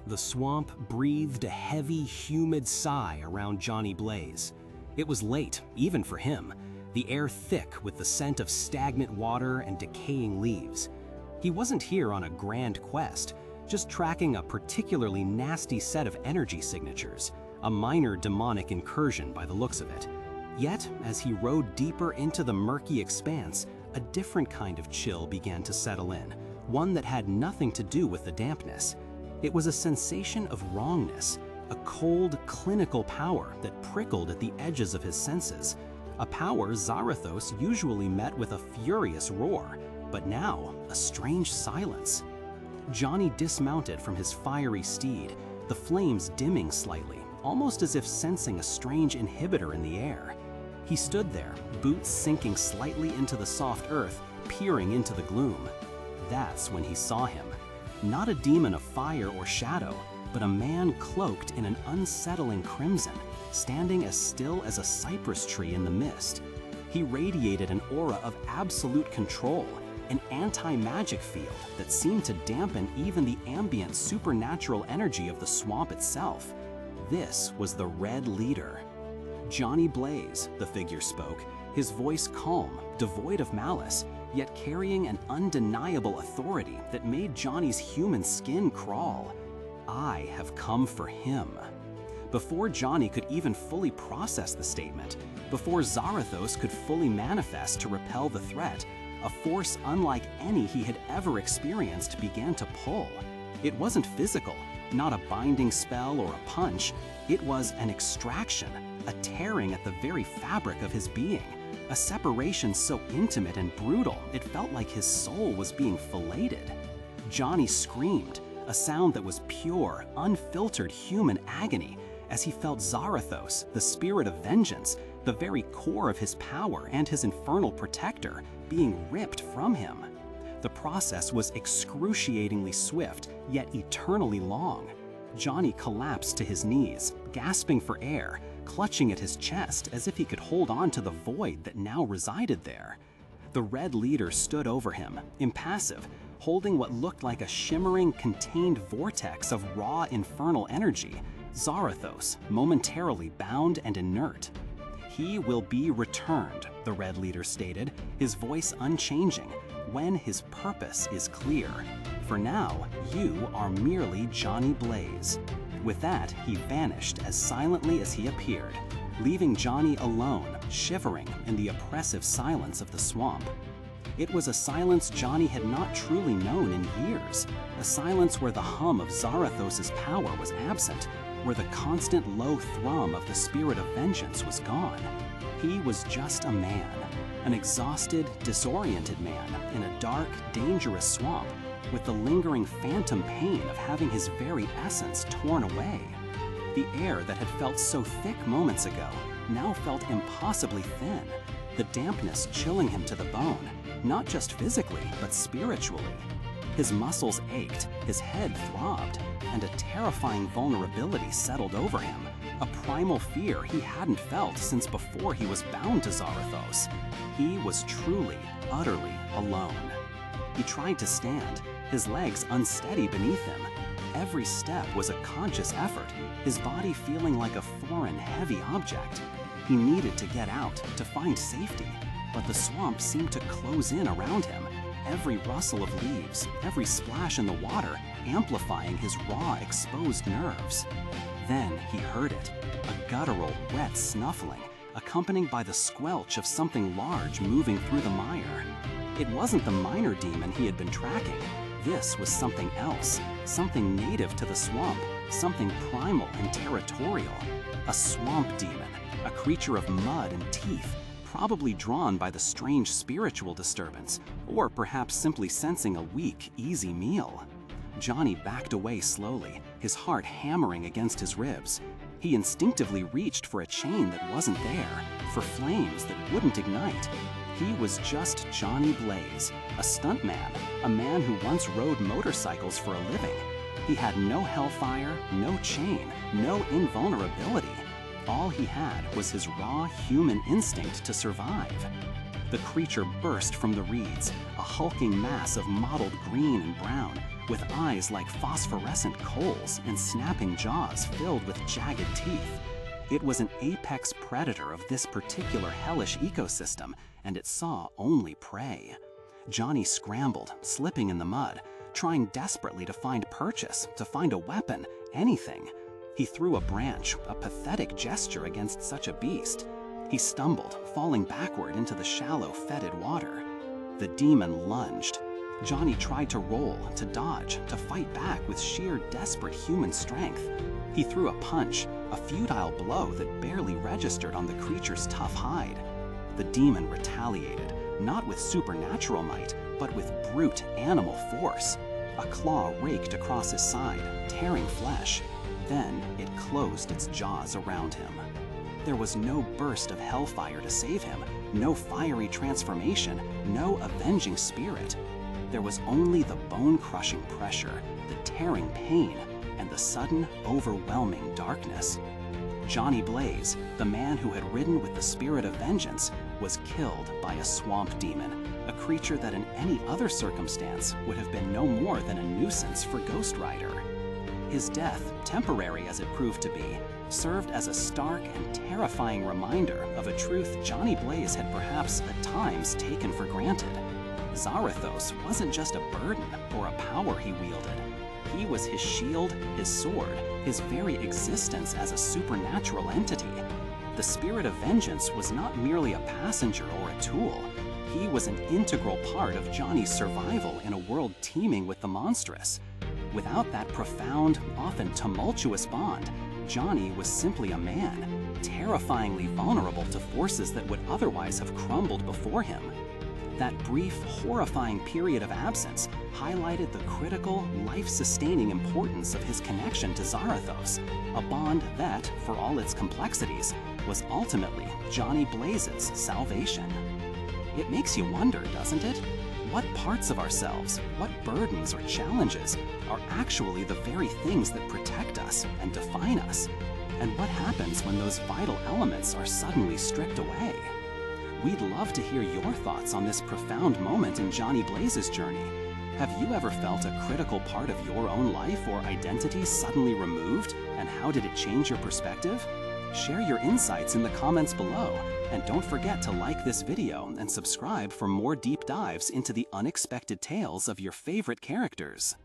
The swamp breathed a heavy, humid sigh around Johnny Blaze. It was late, even for him, the air thick with the scent of stagnant water and decaying leaves. He wasn't here on a grand quest, just tracking a particularly nasty set of energy signatures, a minor demonic incursion by the looks of it. Yet, as he rode deeper into the murky expanse, a different kind of chill began to settle in, one that had nothing to do with the dampness. It was a sensation of wrongness, a cold, clinical power that prickled at the edges of his senses, a power Zarathos usually met with a furious roar, but now a strange silence. Johnny dismounted from his fiery steed, the flames dimming slightly, almost as if sensing a strange inhibitor in the air. He stood there, boots sinking slightly into the soft earth, peering into the gloom. That's when he saw him. Not a demon of fire or shadow, but a man cloaked in an unsettling crimson, standing as still as a cypress tree in the mist. He radiated an aura of absolute control, an anti-magic field that seemed to dampen even the ambient supernatural energy of the swamp itself. This was the Red Leader. Johnny Blaze, the figure spoke, his voice calm, devoid of malice, yet carrying an undeniable authority that made Johnny's human skin crawl. I have come for him. Before Johnny could even fully process the statement, before Zarathos could fully manifest to repel the threat, a force unlike any he had ever experienced began to pull. It wasn't physical, not a binding spell or a punch. It was an extraction, a tearing at the very fabric of his being, a separation so intimate and brutal it felt like his soul was being filleted. Johnny screamed, a sound that was pure, unfiltered human agony, as he felt Zarathos, the spirit of vengeance, the very core of his power and his infernal protector, being ripped from him. The process was excruciatingly swift, yet eternally long. Johnny collapsed to his knees, gasping for air, clutching at his chest as if he could hold on to the void that now resided there. The Red Leader stood over him, impassive, holding what looked like a shimmering, contained vortex of raw infernal energy, Zarathos, momentarily bound and inert. "He will be returned," the Red Leader stated, his voice unchanging, "when his purpose is clear. For now, you are merely Johnny Blaze." With that, he vanished as silently as he appeared, leaving Johnny alone, shivering in the oppressive silence of the swamp. It was a silence Johnny had not truly known in years, a silence where the hum of Zarathos' power was absent, where the constant low thrum of the spirit of vengeance was gone. He was just a man, an exhausted, disoriented man in a dark, dangerous swamp, with the lingering phantom pain of having his very essence torn away. The air that had felt so thick moments ago now felt impossibly thin, the dampness chilling him to the bone, not just physically, but spiritually. His muscles ached, his head throbbed, and a terrifying vulnerability settled over him, a primal fear he hadn't felt since before he was bound to Zarathos. He was truly, utterly alone. He tried to stand, his legs unsteady beneath him. Every step was a conscious effort, his body feeling like a foreign, heavy object. He needed to get out, to find safety, but the swamp seemed to close in around him, every rustle of leaves, every splash in the water amplifying his raw, exposed nerves. Then he heard it, a guttural, wet snuffling, accompanied by the squelch of something large moving through the mire. It wasn't the minor demon he had been tracking. This was something else, something native to the swamp, something primal and territorial. A swamp demon, a creature of mud and teeth, probably drawn by the strange spiritual disturbance, or perhaps simply sensing a weak, easy meal. Johnny backed away slowly, his heart hammering against his ribs. He instinctively reached for a chain that wasn't there, for flames that wouldn't ignite. He was just Johnny Blaze, a stuntman, a man who once rode motorcycles for a living. He had no hellfire, no chain, no invulnerability. All he had was his raw human instinct to survive. The creature burst from the reeds, a hulking mass of mottled green and brown, with eyes like phosphorescent coals and snapping jaws filled with jagged teeth. It was an apex predator of this particular hellish ecosystem, and it saw only prey. Johnny scrambled, slipping in the mud, trying desperately to find purchase, to find a weapon, anything. He threw a branch, a pathetic gesture against such a beast. He stumbled, falling backward into the shallow, fetid water. The demon lunged. Johnny tried to roll, to dodge, to fight back with sheer desperate human strength. He threw a punch, a futile blow that barely registered on the creature's tough hide. The demon retaliated, not with supernatural might, but with brute animal force. A claw raked across his side, tearing flesh. Then it closed its jaws around him. There was no burst of hellfire to save him, no fiery transformation, no avenging spirit. There was only the bone-crushing pressure, the tearing pain, and the sudden, overwhelming darkness. Johnny Blaze, the man who had ridden with the spirit of vengeance, was killed by a swamp demon, a creature that in any other circumstance would have been no more than a nuisance for Ghost Rider. His death, temporary as it proved to be, served as a stark and terrifying reminder of a truth Johnny Blaze had perhaps at times taken for granted. Zarathos wasn't just a burden or a power he wielded. He was his shield, his sword, his very existence as a supernatural entity. The spirit of vengeance was not merely a passenger or a tool. He was an integral part of Johnny's survival in a world teeming with the monstrous. Without that profound, often tumultuous bond, Johnny was simply a man, terrifyingly vulnerable to forces that would otherwise have crumbled before him. That brief, horrifying period of absence highlighted the critical, life-sustaining importance of his connection to Zarathos, a bond that, for all its complexities, was ultimately Johnny Blaze's salvation. It makes you wonder, doesn't it? What parts of ourselves, what burdens or challenges are actually the very things that protect us and define us? And what happens when those vital elements are suddenly stripped away? We'd love to hear your thoughts on this profound moment in Johnny Blaze's journey. Have you ever felt a critical part of your own life or identity suddenly removed, and how did it change your perspective? Share your insights in the comments below, and don't forget to like this video and subscribe for more deep dives into the unexpected tales of your favorite characters.